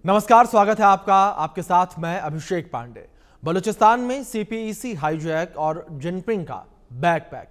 नमस्कार, स्वागत है आपका। आपके साथ मैं अभिषेक पांडे। बलूचिस्तान में सीपीईसी हाईजैक और जिनपिंग का बैकपैक।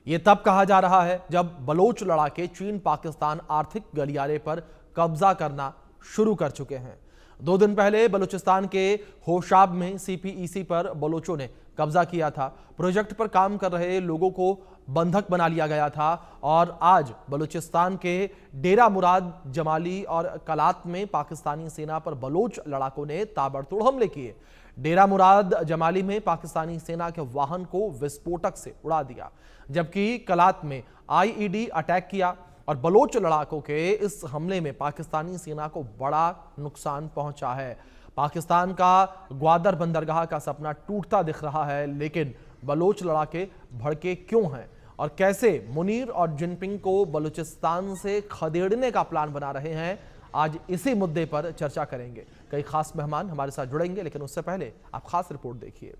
ये तब कहा जा रहा है जब बलोच लड़ाके चीन पाकिस्तान आर्थिक गलियारे पर कब्जा करना शुरू कर चुके हैं। 2 दिन पहले बलूचिस्तान के होशाब में सीपीईसी पर बलोचों ने कब्जा किया था। प्रोजेक्ट पर काम कर रहे लोगों को बंधक बना लिया गया था और आज बलूचिस्तान के डेरा मुराद जमाली और कलात में पाकिस्तानी सेना पर बलोच लड़ाकों ने ताबड़तोड़ हमले किए। डेरा मुराद जमाली में पाकिस्तानी सेना के वाहन को विस्फोटक से उड़ा दिया, जबकि कलात में आईईडी अटैक किया और बलोच लड़ाकों के इस हमले में पाकिस्तानी सेना को बड़ा नुकसान पहुंचा है। पाकिस्तान का ग्वादर बंदरगाह का सपना टूटता दिख रहा है, लेकिन बलोच लड़ाके भड़के क्यों हैं और कैसे मुनीर और जिनपिंग को बलूचिस्तान से खदेड़ने का प्लान बना रहे हैं, आज इसी मुद्दे पर चर्चा करेंगे। कई खास मेहमान हमारे साथ जुड़ेंगे, लेकिन उससे पहले आप खास रिपोर्ट देखिए।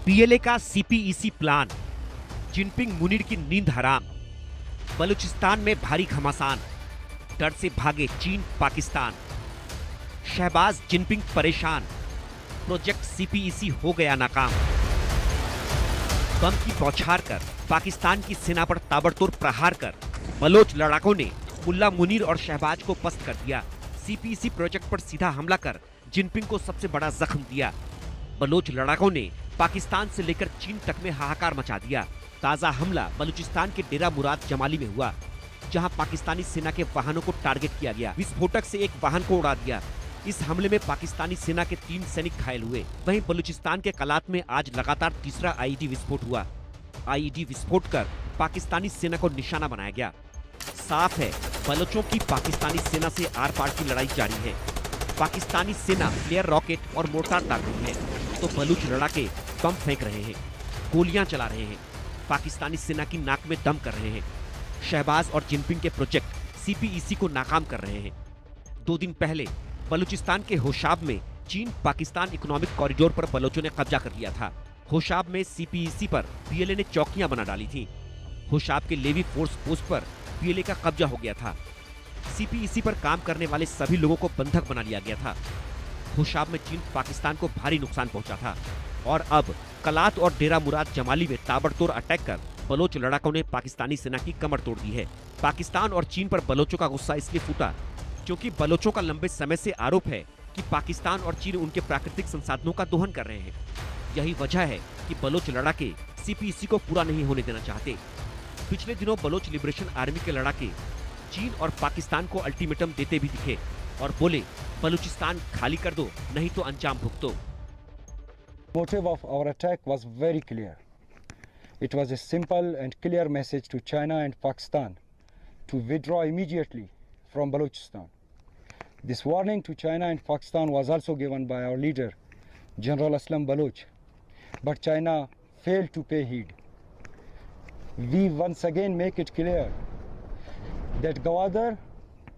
पीएलए का सीपीईसी प्लान, जिनपिंग मुनीर की नींद हराम, बलूचिस्तान में भारी घमासान, डर से भागे चीन पाकिस्तान, शहबाज जिनपिंग परेशान, प्रोजेक्ट सीपीईसी हो गया नाकाम। बम की बौछार कर पाकिस्तान की सेना पर ताबड़तोड़ प्रहार कर बलोच लड़ाकों ने मुल्ला मुनीर और शहबाज को पस्त कर दिया। सीपीईसी प्रोजेक्ट पर सीधा हमला कर जिनपिंग को सबसे बड़ा जख्म दिया। बलोच लड़ाकों ने पाकिस्तान से लेकर चीन तक में हाहाकार मचा दिया। ताजा हमला बलूचिस्तान के डेरा मुराद जमाली में हुआ, जहां पाकिस्तानी सेना के वाहनों को टारगेट किया गया। विस्फोटक से एक वाहन को उड़ा दिया। इस हमले में पाकिस्तानी सेना के 3 सैनिक घायल हुए। वहीं बलूचिस्तान के कलात में आज लगातार तीसरा आईईडी विस्फोट हुआ। आईईडी विस्फोट कर पाकिस्तानी सेना को निशाना बनाया गया। साफ है, बलोचों की पाकिस्तानी सेना से आर पार की लड़ाई जारी है। पाकिस्तानी सेना फ्लेयर रॉकेट और मोर्टार दाग रही है, तो बलूच लड़ाके बम फेंक रहे हैं, गोलियां चला रहे हैं, पाकिस्तानी सेना की नाक में दम कर रहे हैं। शहबाज और जिनपिंग के प्रोजेक्ट सीपीईसी को नाकाम कर रहे हैं। 2 दिन पहले बलूचिस्तान के होशाब में चीन पाकिस्तान इकोनॉमिक कॉरिडोर पर बलोचों ने कब्जा कर लिया था। होशाब में सीपीईसी पर पीएलए ने चौकियां बना डाली थी। होशाब के लेवी फोर्स पोस्ट पर पीएलए का कब्जा हो गया था। सीपीईसी पर काम करने वाले सभी लोगों को बंधक बना लिया गया था। होशाब में चीन पाकिस्तान को भारी नुकसान पहुंचा था और अब कलात और डेरा मुराद जमाली में ताबड़तोड़ अटैक कर बलोच लड़ाकों ने पाकिस्तानी सेना की कमर तोड़ दी है। पाकिस्तान और चीन पर बलोचों का गुस्सा इसलिए फूटा क्योंकि बलोचों का लंबे समय से आरोप है कि पाकिस्तान और चीन उनके प्राकृतिक संसाधनों का दोहन कर रहे हैं। यही वजह है कि बलोच लड़ाके सीपीईसी को पूरा नहीं होने देना चाहते। पिछले दिनों बलोच लिबरेशन आर्मी के लड़ाके चीन और पाकिस्तान को अल्टीमेटम देते भी दिखे और बोले, बलूचिस्तान खाली कर दो, नहीं तो अंजाम भुगतो। Motive of our attack was very clear. It was a simple and clear message to China and Pakistan to withdraw immediately from Balochistan. This warning to China and Pakistan was also given by our leader, General Aslam Baloch, but China failed to pay heed. We once again make it clear that Gwadar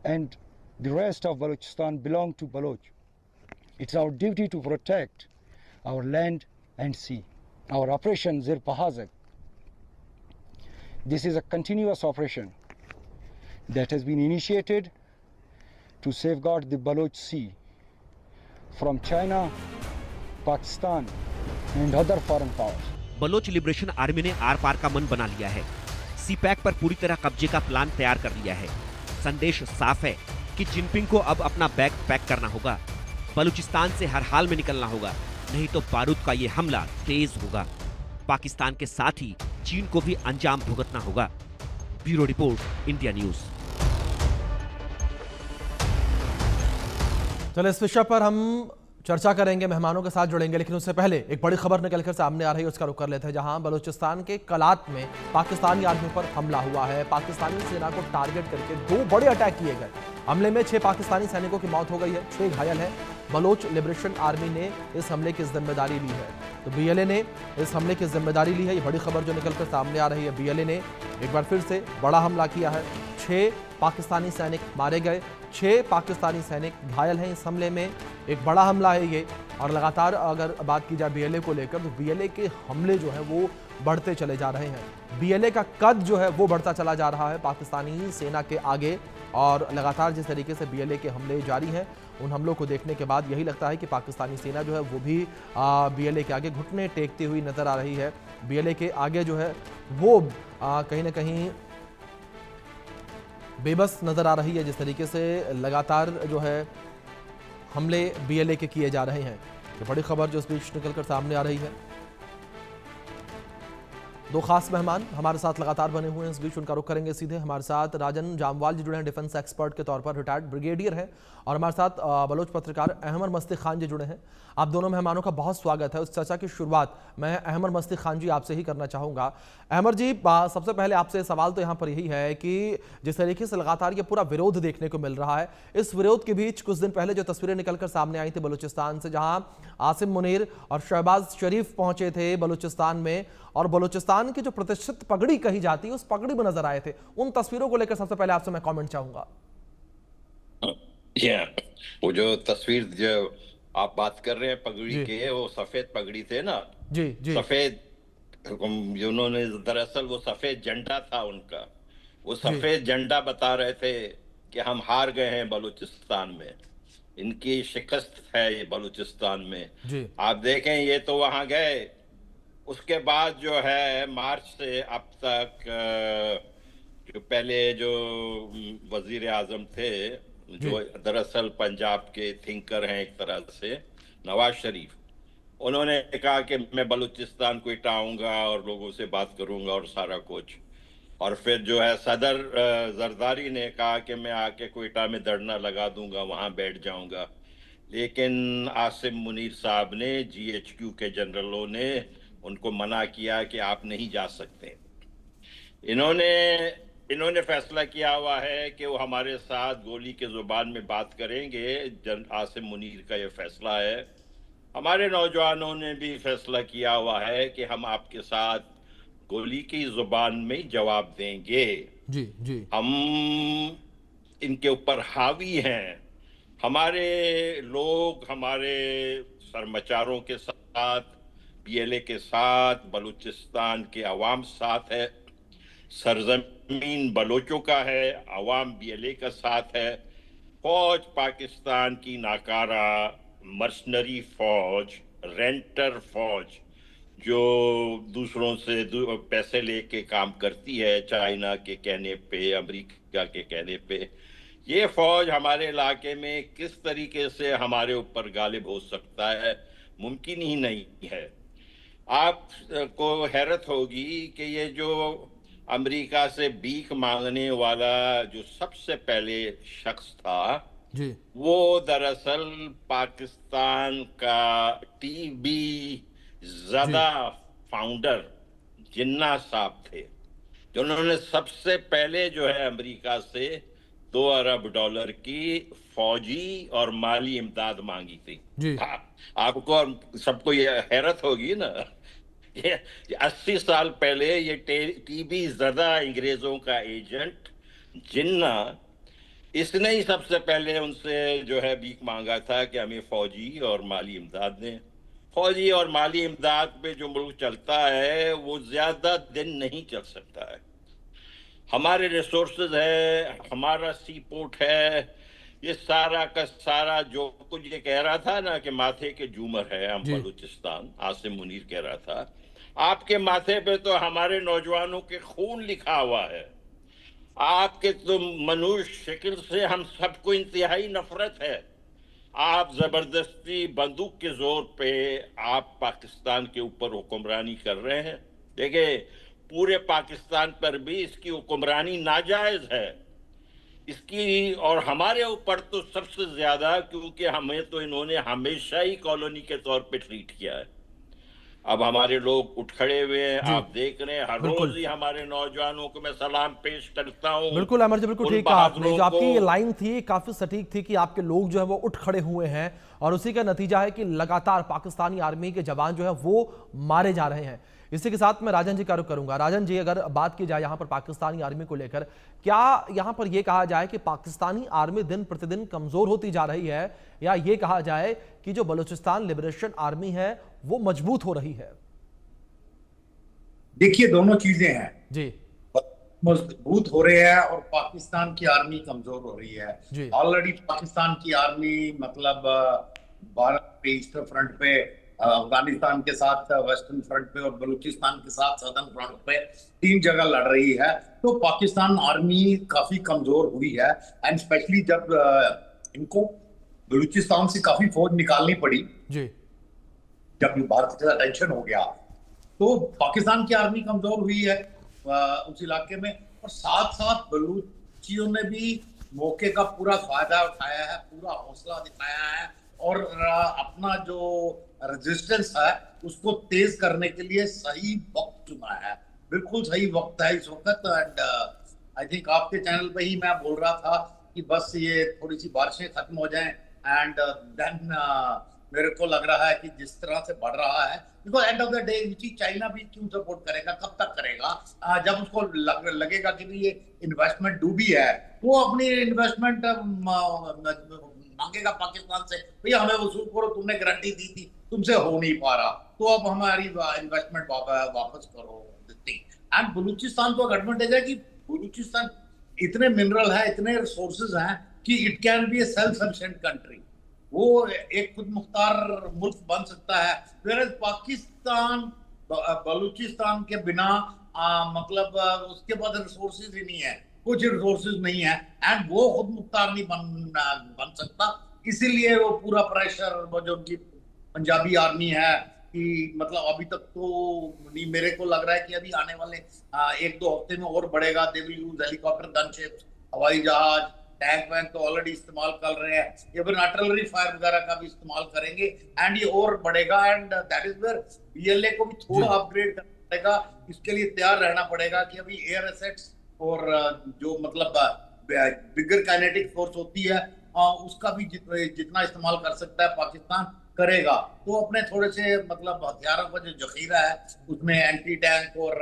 and the rest of Balochistan belong to Baloch. It's our duty to protect our land and sea. Our operation Zir Pahazak. This is a continuous operation that has been initiated to safeguard the Baloch Sea from China, Pakistan and other foreign powers. Baloch liberation army ने आर पार का मन बना लिया है। CPEC पर पूरी तरह कब्जे का प्लान तैयार कर लिया है। संदेश साफ है कि जिनपिंग को अब अपना बैग पैक करना होगा। बलूचिस्तान से हर हाल में निकलना होगा, नहीं तो बारूद का ये हमला तेज होगा। पाकिस्तान के साथ ही चीन को भी अंजाम भुगतना होगा। Bureau report, India news. चलो, इस विषय पर हम चर्चा करेंगे, मेहमानों के साथ जुड़ेंगे, लेकिन उससे पहले एक बड़ी खबर निकलकर सामने आ रही है, उसका रुख कर लेते हैं, जहां बलूचिस्तान के कलात में पाकिस्तानी आर्मी पर हमला हुआ है। पाकिस्तानी सेना को टारगेट करके 2 बड़े अटैक किए गए। हमले में 6 पाकिस्तानी सैनिकों की मौत हो गई है, 6 घायल हैं। बलोच लिबरेशन आर्मी ने इस हमले की जिम्मेदारी ली है, तो बीएलए ने इस हमले की जिम्मेदारी ली है। ये बड़ी खबर जो निकलकर सामने आ रही है, बीएलए ने एक बार फिर से बड़ा हमला किया है। 6 पाकिस्तानी सैनिक मारे गए, 6 पाकिस्तानी सैनिक घायल हैं। इस हमले में एक बड़ा हमला है ये, और लगातार अगर बात की जाए बीएलए को लेकर, तो बीएलए के हमले जो है वो बढ़ते चले जा रहे हैं। बीएलए का कद जो है वो बढ़ता चला जा रहा है पाकिस्तानी सेना के आगे, और लगातार जिस तरीके से बीएलए के हमले जारी हैं, उन हमलों को देखने के बाद यही लगता है कि पाकिस्तानी सेना जो है वो भी बीएलए के आगे घुटने टेकती हुई नजर आ रही है। बीएलए के आगे जो है वो कहीं ना कहीं बेबस नजर आ रही है, जिस तरीके से लगातार जो है हमले बीएलए के किए जा रहे हैं। ये बड़ी खबर जो इस बीच निकलकर सामने आ रही है। 2 खास मेहमान हमारे साथ लगातार बने हुए हैं, इस बीच उनका रुख करेंगे सीधे। हमारे साथ राजन जामवाल जी जुड़े हैं, डिफेंस एक्सपर्ट के तौर पर रिटायर्ड ब्रिगेडियर हैं, और हमारे साथ बलोच पत्रकार अहमर मस्ती खान जी जुड़े हैं। आप दोनों मेहमानों का बहुत स्वागत है। उस चर्चा की शुरुआत मैं अहमर मस्ती खान जी आपसे ही करना चाहूँगा। अहमर जी, सबसे पहले आपसे सवाल तो यहाँ पर यही है कि जिस तरीके से लगातार ये पूरा विरोध देखने को मिल रहा है, इस विरोध के बीच कुछ दिन पहले जो तस्वीरें निकलकर सामने आई थी बलूचिस्तान से, जहाँ आसिम मुनीर और शहबाज शरीफ पहुंचे थे बलूचिस्तान में, और बलूचिस्तान की जो प्रतिष्ठित पगड़ी कही जाती है उस पगड़ी में नजर आए थे, उन तस्वीरों को लेकर सबसे पहले आपसे मैं कमेंट चाहूंगा। वो जो तस्वीर जो आप बात कर रहे हैं पगड़ी जी के, वो सफेद पगड़ी थे ना। जी जी सफेद, उन्होंने दरअसल वो सफेद झंडा था उनका। वो जी सफेद झंडा बता रहे थे कि हम हार गए हैं बलूचिस्तान में, इनकी शिकस्त है ये बलूचिस्तान में। जी आप देखें, ये तो वहां गए, उसके बाद जो है मार्च से अब तक जो पहले जो वजीर आजम थे, जो दरअसल पंजाब के थिंकर हैं एक तरह से, नवाज शरीफ, उन्होंने कहा कि मैं बलूचिस्तान को हटाऊंगा और लोगों से बात करूंगा और सारा कुछ। और फिर जो है सदर जरदारी ने कहा कि मैं आके कोयटा में धरना लगा दूंगा, वहां बैठ जाऊंगा। लेकिन आसिम मुनीर साहब ने, जीएचक्यू के जनरलों ने उनको मना किया कि आप नहीं जा सकते। इन्होंने फैसला किया हुआ है कि वो हमारे साथ गोली के जुबान में बात करेंगे। आसिम मुनीर का ये फैसला है। हमारे नौजवानों ने भी फैसला किया हुआ है कि हम आपके साथ गोली की जुबान में जवाब देंगे। जी जी हम इनके ऊपर हावी हैं। हमारे लोग हमारे सरमचारों के साथ, बीएलए के साथ, बलूचिस्तान के अवाम साथ है। सरजमीन बलोचों का है, अवाम बीएलए का साथ है। फौज पाकिस्तान की नाकारा मर्सनरी फौज, रेंटर फौज, जो दूसरों से पैसे लेके काम करती है, चाइना के कहने पे, अमेरिका के कहने पे, ये फौज हमारे इलाके में किस तरीके से हमारे ऊपर गालिब हो सकता है, मुमकिन ही नहीं है। आपको हैरत होगी कि ये जो अमेरिका से भीख मांगने वाला जो सबसे पहले शख्स था, जी वो दरअसल पाकिस्तान का टीबी ज़दा फाउंडर जिन्ना साहब थे, जिन्होंने सबसे पहले जो है अमेरिका से $2 अरब की फौजी और माली इमदाद मांगी थी। जी आपको और सबको ये हैरत होगी ना, ये 80 साल पहले ये टीबी ज़दा अंग्रेजों का एजेंट जिन्ना, इसने ही सबसे पहले उनसे जो है भीख मांगा था कि हमें फौजी और माली इमदाद दें। फौजी और माली इमदाद पे जो मुल्क चलता है वो ज्यादा दिन नहीं चल सकता है। हमारे रिसोर्सेज है, हमारा सी पोर्ट है, ये सारा का सारा जो कुछ ये कह रहा था ना कि माथे के झूमर है हम बलूचिस्तान, आसिम मुनीर कह रहा था, आपके माथे पे तो हमारे नौजवानों के खून लिखा हुआ है। आपके तो मनुष्य शक्ल से हम सबको इंतहाई नफरत है। आप जबरदस्ती बंदूक के जोर पे आप पाकिस्तान के ऊपर हुक्मरानी कर रहे हैं। देखिए, पूरे पाकिस्तान पर भी इसकी हुक्मरानी नाजायज है। इसकी और हमारे ऊपर तो सबसे ज्यादा, क्योंकि हमें तो इन्होंने हमेशा ही कॉलोनी के तौर पे ट्रीट किया है। अब हमारे लोग उठ खड़े हुए हैं, जी आप देख रहे हैं, हर बिल्कुल। रोज ही हमारे नौजवानों को मैं सलाम पेश करता हूं। बिल्कुल अमर जी, बिल्कुल उन ठीक कहा आपने। बहादुरों जो को आपकी ये लाइन थी काफी सटीक थी कि आपके लोग जो है वो उठ खड़े हुए हैं और उसी का नतीजा है कि लगातार पाकिस्तानी आर्मी के जवान जो है वो मारे जा रहे हैं। इसी के साथ मैं राजन जी का रुख करूंगा। राजन जी, अगर बात की जाए यहाँ पर पाकिस्तानी आर्मी को लेकर, क्या यहाँ पर यह कहा जाए कि पाकिस्तानी आर्मी दिन प्रतिदिन कमजोर होती जा रही है, या ये कहा जाए कि जो बलूचिस्तान लिबरेशन आर्मी है वो मजबूत हो रही है? देखिए, दोनों चीजें हैं। जी मजबूत हो रहे हैं और पाकिस्तान की आर्मी कमजोर हो रही है। जी ऑलरेडी पाकिस्तान की आर्मी मतलब भारत पे ईस्टर्न फ्रंट पे, अफगानिस्तान के साथ वेस्टर्न फ्रंट पे और बलूचिस्तान के साथ सदर्न फ्रंट पे 3 जगह लड़ रही है। तो पाकिस्तान आर्मी काफी कमजोर हुई है। एंड स्पेशली जब इनको बलूचिस्तान से काफी फौज निकालनी पड़ी, जी जब भारत के साथ टेंशन हो गया, तो पाकिस्तान की आर्मी कमजोर हुई है उस इलाके में। और साथ साथ बलूचियों ने भी मौके का पूरा फायदा उठाया है, पूरा हौसला दिखाया है और अपना जो रेजिस्टेंस है उसको तेज करने के लिए सही वक्त चुना है। बिल्कुल सही वक्त है इस वक्त। एंड आई थिंक आपके चैनल पे ही मैं बोल रहा था कि बस ये थोड़ी सी बारिशें खत्म हो जाएं एंड देन मेरे को लग रहा है कि जिस तरह से बढ़ रहा है, because end of the day China भी क्यों सपोर्ट करेगा, कब तक करेगा? जब उसको लगेगा कि ये इन्वेस्टमेंट डूबी है, वो अपनी इन्वेस्टमेंट मांगेगा पाकिस्तान से, भैया हमें वसूल करो, तुमने गारंटी दी थी, तुमसे हो नहीं पा रहा, तो अब हमारी इन्वेस्टमेंट वापस करो। एंड बलूचिस्तान को एडवांटेज है कि बलूचिस्तान इतने मिनरल है, इतने रिसोर्सेज हैं कि it can be A self sufficient country. वो एक खुद मुख्तार मुल्क बन सकता है। वेयर पाकिस्तान बलूचिस्तान के बिना मतलब उसके पास रिसोर्सेज ही नहीं है, कुछ रिसोर्सेज नहीं है एंड वो खुद मुख्तार नहीं बन सकता। इसीलिए वो पूरा प्रेशर, वो जो उनकी पंजाबी आर्मी है कि मतलब अभी तक तो नहीं, मेरे को लग रहा है कि अभी आने वाले 1-2 हफ्ते में और बढ़ेगा। दे विल यूज हेलीकॉप्टर, गनशिप्स, हवाई जहाज, टैंक वैंक तो ऑलरेडी इस्तेमाल कर रहे हैं, इवन आर्टिलरी फायर वगैरह का भी इस्तेमाल करेंगे एंड ये और बढ़ेगा। And that is where BLA को भी थोड़ा अपग्रेड करना पड़ेगा। इसके लिए तैयार रहना पड़ेगा कि अभी एयर एसेट्स और जो मतलब बिगर काइनेटिक फोर्स होती है उसका भी जितना इस्तेमाल कर सकता है पाकिस्तान करेगा। तो अपने थोड़े से मतलब हथियारों का जो जखीरा है उसमें एंटी टैंक और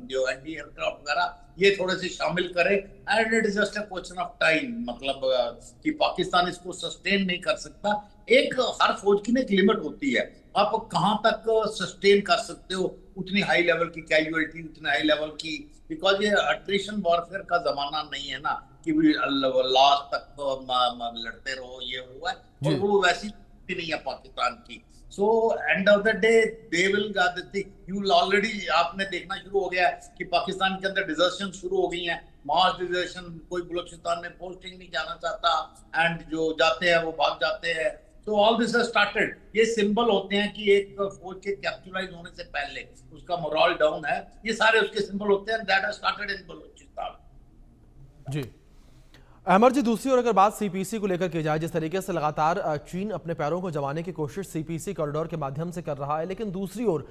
जो एंटी एयरक्राफ्ट वगैरह ये थोड़े से शामिल करे। And it is just a question of time, मतलब कि पाकिस्तान इसको सस्टेन नहीं कर सकता। एक हर फौज की ना एक लिमिट होती है, आप कहाँ तक सस्टेन कर सकते हो उतनी हाई लेवल की कैजुअलिटी, उतनी हाई लेवल की, बिकॉज ये अट्रिशन वॉरफेयर का जमाना नहीं है ना कि लास्ट तक लड़ते रहो, ये हुआ है। और वो वैसी नहीं है पाकिस्तान की। So end of the day they will you already आपने देखना शुरू हो गया कि पाकिस्तान के अंदर डिजर्शन शुरू हो गई हैं, मास डिजर्शन। कोई बलूचिस्तान में पोस्टिंग नहीं जाना चाहता एंड जो जाते हैं वो भाग जाते हैं। तो ऑल दिस हैज स्टार्टेड। ये सिंबल होते हैं कि एक फौज के कैप्चुलाइज होने से पहले उसका मोरल डाउन है, ये सारे उसके सिंबल होते हैं। That has started in Balochistan. जी अमर जी, दूसरी ओर अगर बात सीपीसी को लेकर की जाए, जिस तरीके से लगातार चीन अपने पैरों को जमाने की कोशिश सीपीसी कॉरिडोर के माध्यम से कर रहा है, लेकिन दूसरी ओर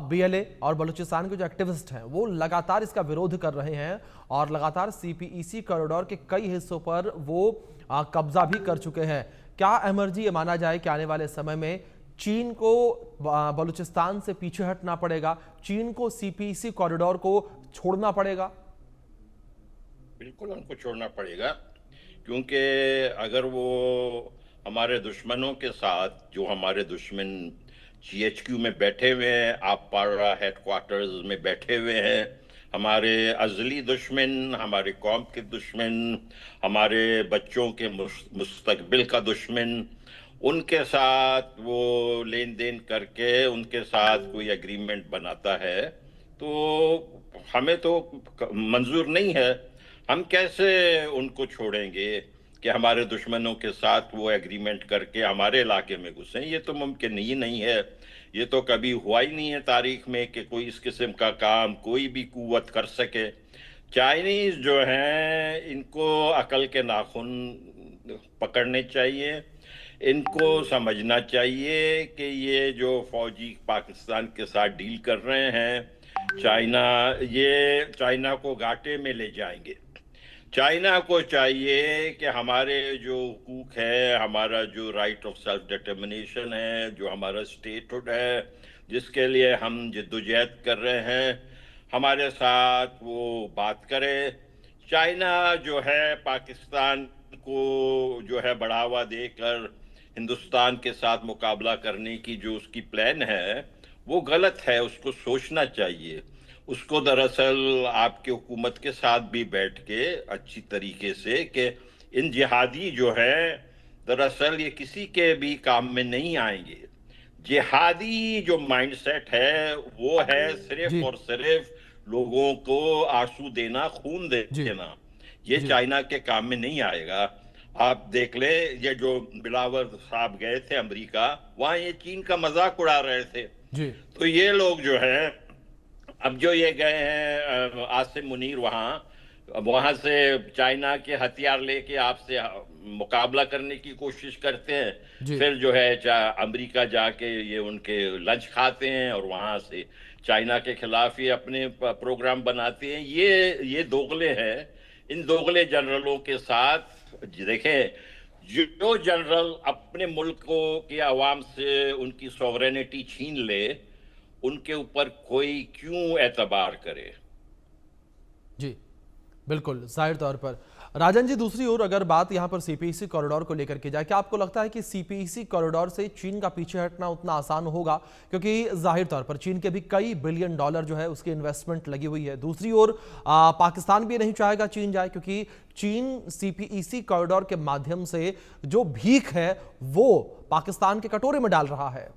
बीएलए और बलूचिस्तान के जो एक्टिविस्ट हैं वो लगातार इसका विरोध कर रहे हैं और लगातार सीपीईसी कॉरिडोर के कई हिस्सों पर वो कब्जा भी कर चुके हैं। क्या अमर जी ये माना जाए कि आने वाले समय में चीन को बलूचिस्तान से पीछे हटना पड़ेगा, चीन को सीपीईसी कॉरिडोर को छोड़ना पड़ेगा? बिल्कुल उनको छोड़ना पड़ेगा, क्योंकि अगर वो हमारे दुश्मनों के साथ, जो हमारे दुश्मन जीएचक्यू में बैठे हुए हैं, आपपारा हेडक्वार्टर्स में बैठे हुए हैं, हमारे अजली दुश्मन, हमारे कौम के दुश्मन, हमारे बच्चों के मुस्तकबिल का दुश्मन, उनके साथ वो लेन देन करके उनके साथ कोई एग्रीमेंट बनाता है, तो हमें तो मंजूर नहीं है। हम कैसे उनको छोड़ेंगे कि हमारे दुश्मनों के साथ वो एग्रीमेंट करके हमारे इलाके में घुसें? ये तो मुमकिन ही नहीं है। ये तो कभी हुआ ही नहीं है तारीख में कि कोई इस किस्म का काम कोई भी कुव्वत कर सके। चाइनीज जो हैं इनको अकल के नाखून पकड़ने चाहिए। इनको समझना चाहिए कि ये जो फौजी पाकिस्तान के साथ डील कर रहे हैं ये चाइना को घाटे में ले जाएंगे। चाइना को चाहिए कि हमारे जो हुकूक है, हमारा जो राइट ऑफ सेल्फ डिटर्मिनेशन है, जो हमारा स्टेटहुड है, जिसके लिए हम जद्दोजहद कर रहे हैं, हमारे साथ वो बात करे। चाइना जो है पाकिस्तान को जो है बढ़ावा देकर हिंदुस्तान के साथ मुकाबला करने की जो उसकी प्लान है वो गलत है, उसको सोचना चाहिए। उसको दरअसल आपके हुकूमत के साथ भी बैठ के अच्छी तरीके से कि इन जिहादी जो है दरअसल ये किसी के भी काम में नहीं आएंगे। जिहादी जो माइंडसेट है वो है सिर्फ और सिर्फ लोगों को आंसू देना, खून देना। ये चाइना के काम में नहीं आएगा। आप देख ले, ये जो बिलावल साहब गए थे अमेरिका, वहां ये चीन का मजाक उड़ा रहे थे जी। तो ये लोग जो है अब जो ये गए हैं आसिम मुनीर वहां से चाइना के हथियार लेके आपसे मुकाबला करने की कोशिश करते हैं, फिर जो है अमेरिका जाके ये उनके लंच खाते हैं और वहां से चाइना के खिलाफ ही अपने प्रोग्राम बनाते हैं। ये दोगले हैं। इन दोगले जनरलों के साथ देखें, जो जनरल अपने मुल्क की आवाम से उनकी सॉवरेनिटी छीन ले, उनके ऊपर कोई क्यों एतबार करे। जी बिल्कुल, जाहिर तौर पर। राजन जी, दूसरी ओर अगर बात यहां पर सीपीईसी कॉरिडोर को लेकर के जाए, क्या आपको लगता है कि सीपीईसी कॉरिडोर से चीन का पीछे हटना उतना आसान होगा? क्योंकि जाहिर तौर पर चीन के भी कई बिलियन डॉलर जो है उसकी इन्वेस्टमेंट लगी हुई है। दूसरी ओर पाकिस्तान भी नहीं चाहेगा चीन जाए, क्योंकि चीन सीपीईसी कॉरिडोर के माध्यम से जो भीख है वो पाकिस्तान के कटोरे में डाल रहा है।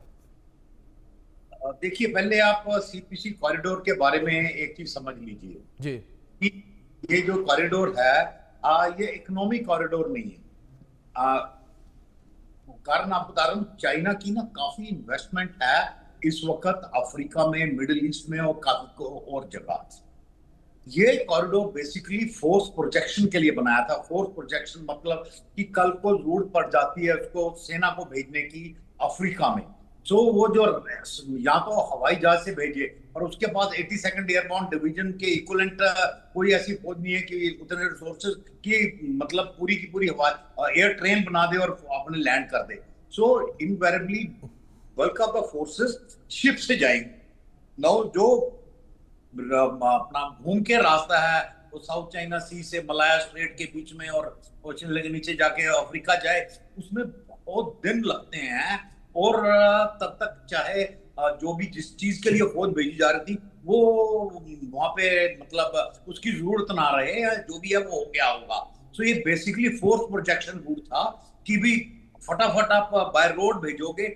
देखिए, पहले आप सीपीसी कॉरिडोर के बारे में एक चीज समझ लीजिए जी, कि ये जो कॉरिडोर है ये इकोनॉमिक कॉरिडोर नहीं है। कारण आप बता रहा हूँ, चाइना की ना काफी इन्वेस्टमेंट है इस वक्त अफ्रीका में, मिडिल ईस्ट में और काफी और जगह। ये कॉरिडोर बेसिकली फोर्स प्रोजेक्शन के लिए बनाया था। फोर्स प्रोजेक्शन मतलब कि कल को जरूरत पड़ जाती है उसको सेना को भेजने की अफ्रीका में, तो वो जो या तो हवाई जहाज से भेजे, और उसके पास 82nd एयरबोर्न डिवीजन के इक्विवेलेंट कोई ऐसी फौज नहीं है कि उतने रिसोर्सेज की मतलब पूरी की पूरी एयर ट्रेन बना दे और अपने लैंड कर दे। So invariably bulk of the forces ship से जाएंगे। नाउ जो अपना घूम के रास्ता है वो साउथ चाइना सी से मलाया स्ट्रेट के बीच में और ओशन के नीचे जाके अफ्रीका जाए, उसमें बहुत दिन लगते हैं। और तब तक चाहे जो भी जिस चीज के लिए फौज भेजी जा रही थी वो वहां पे मतलब उसकी जरूरत ना रहे, या जो भी है वो हो गया होगा। सो ये बेसिकली फोर्स प्रोजेक्शन रूट था कि भी फटाफट आप बाय रोड भेजोगे,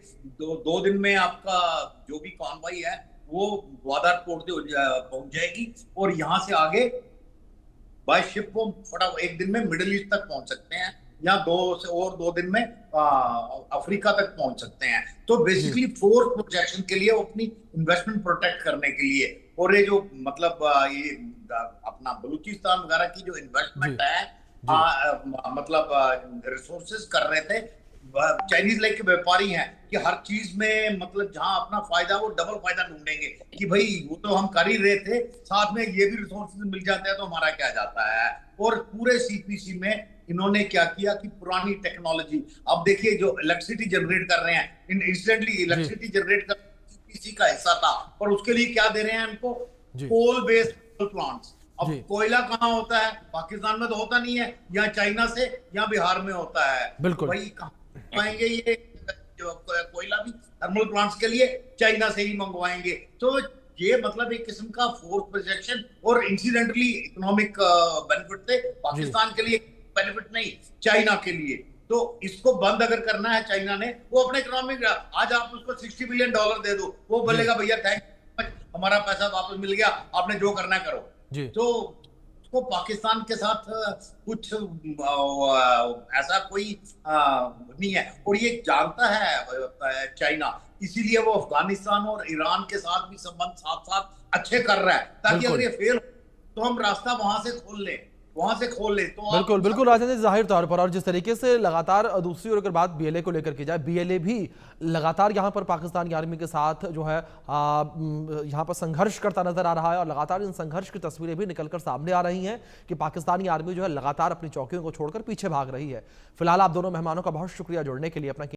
दो दिन में आपका जो भी कॉन्वॉय है वो ग्वादर पोर्ट पहुंच जाएगी, और यहाँ से आगे बाय शिप वो फटाफट एक दिन में मिडिल ईस्ट तक पहुंच सकते हैं, या 2 दिन में अफ्रीका तक पहुंच सकते हैं। तो बेसिकली फोर्स प्रोजेक्शन के लिए, अपनी इन्वेस्टमेंट प्रोटेक्ट करने के लिए। और ये जो मतलब ये अपना बलूचिस्तान वगैरह की जो इन्वेस्टमेंट है, मतलब रिसोर्सेज कर रहे थे चाइनीज लाइक के व्यापारी हैं कि हर चीज में मतलब जहां अपना फायदा वो डबल फायदा ढूंढेंगे कि भाई वो तो हम कर ही रहे थे, साथ में ये भी रिसोर्सेज मिल जाते हैं तो हमारा क्या जाता है। और पूरे सीपीसी में इन्होंने क्या किया कि पुरानी टेक्नोलॉजी, अब देखिए जो इलेक्ट्रिसिटी जनरेट कर रहे हैं, इंसिडेंटली इलेक्ट्रिसिटी जनरेट कर सीपीसी का हिस्सा था, और उसके लिए क्या दे रहे हैं इनको, कोल बेस्ड प्लांट्स। अब कोयला कहाँ होता है? पाकिस्तान में तो होता नहीं है, या चाइना से या बिहार में होता है। बिल्कुल भाई, कहाँ पाएंगे ये कोयला भी थर्मल प्लांट्स के लिए चाइना से ही मंगवाएंगे। तो ये मतलब एक किस्म का फोर्स प्रोजेक्शन और इंसिडेंटली इकोनॉमिक बेनिफिट थे पाकिस्तान के लिए, बेनिफिट नहीं चाइना के लिए। तो इसको बंद अगर करना है चाइना ने, वो अपने इकोनॉमिक, आज आप उसको $60 बिलियन दे दो, वो बोलेगा भैया थैंक यू, हमारा पैसा वापस मिल गया, आपने जो करना है करो। तो उसको पाकिस्तान के साथ कुछ ऐसा कोई नहीं है, और ये जानता है चाइना, इसीलिए वो अफगानिस्तान और ईरान के साथ भी संबंध साथ साथ अच्छे कर रहा है, ताकि अगर ये फेल तो हम रास्ता वहां से खोल लें तो आप- बिल्कुल बिल्कुल राजन जी, जाहिर तौर पर। और जिस तरीके से लगातार दूसरी ओर अगर बात बीएलए को लेकर की जाए, बीएलए भी लगातार यहाँ पर पाकिस्तान की आर्मी के साथ जो है यहाँ पर संघर्ष करता नजर आ रहा है, और लगातार इन संघर्ष की तस्वीरें भी निकलकर सामने आ रही हैं कि पाकिस्तानी आर्मी जो है लगातार अपनी चौकियों को छोड़कर पीछे भाग रही है। फिलहाल आप दोनों मेहमानों का बहुत शुक्रिया जुड़ने के लिए, अपना